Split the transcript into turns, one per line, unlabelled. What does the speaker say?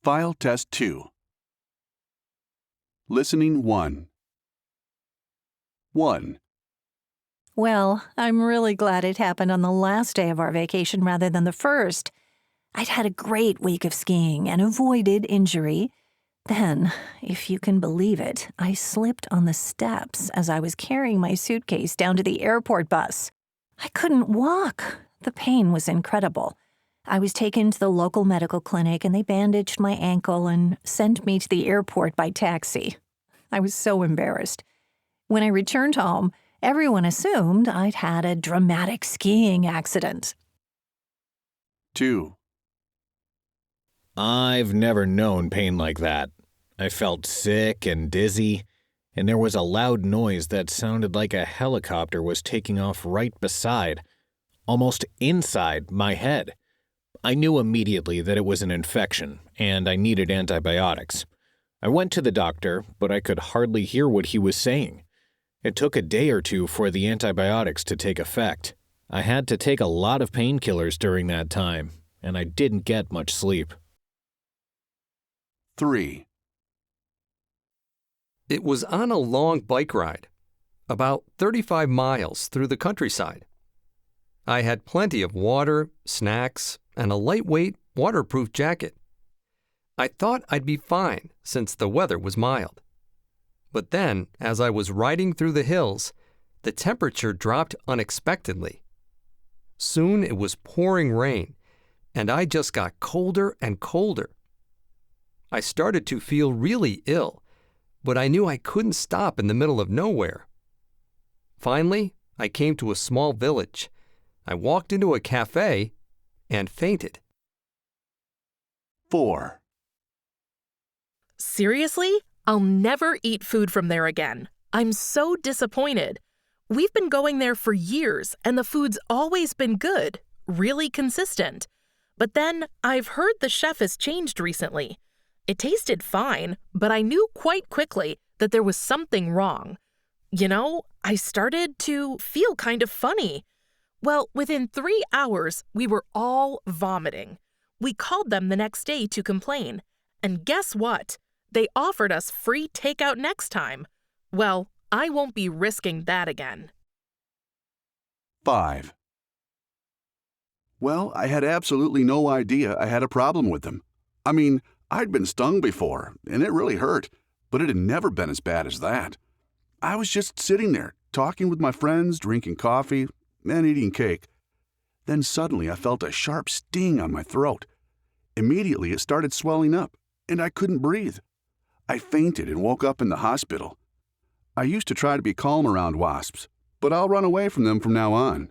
File Test 2. Listening 1. 1.
Well, I'm really glad it happened on the last day of our vacation rather than the first. I'd had a great week of skiing and avoided injury. Then, if you can believe it, I slipped on the steps as I was carrying my suitcase down to the airport bus. I couldn't walk. The pain was incredible. I was taken to the local medical clinic and they bandaged my ankle and sent me to the airport by taxi. I was so embarrassed. When I returned home, everyone assumed I'd had a dramatic skiing accident.
2.
I've never known pain like that. I felt sick and dizzy, and there was a loud noise that sounded like a helicopter was taking off right beside, almost inside my head. I knew immediately that it was an infection, and I needed antibiotics. I went to the doctor, but I could hardly hear what he was saying. It took a day or two for the antibiotics to take effect. I had to take a lot of painkillers during that time, and I didn't get much sleep.
3.
It was on a long bike ride, about 35 miles through the countryside. I had plenty of water, snacks, and a lightweight, waterproof jacket. I thought I'd be fine since the weather was mild. But then, as I was riding through the hills, the temperature dropped unexpectedly. Soon it was pouring rain, and I just got colder and colder. I started to feel really ill, but I knew I couldn't stop in the middle of nowhere. Finally, I came to a small village. I walked into a cafe and fainted.
4.
Seriously? I'll never eat food from there again. I'm so disappointed. We've been going there for years, and the food's always been good, really consistent. But then, I've heard the chef has changed recently. It tasted fine, but I knew quite quickly that there was something wrong. You know, I started to feel kind of funny. Well, within 3 hours, we were all vomiting. We called them the next day to complain. And guess what? They offered us free takeout next time. Well, I won't be risking that again.
5. Well, I had absolutely no idea I had a problem with them. I mean, I'd been stung before, and it really hurt, but it had never been as bad as that. I was just sitting there, talking with my friends, drinking coffee, and eating cake. Then suddenly I felt a sharp sting on my throat. Immediately it started swelling up, and I couldn't breathe. I fainted and woke up in the hospital. I used to try to be calm around wasps, but I'll run away from them from now on.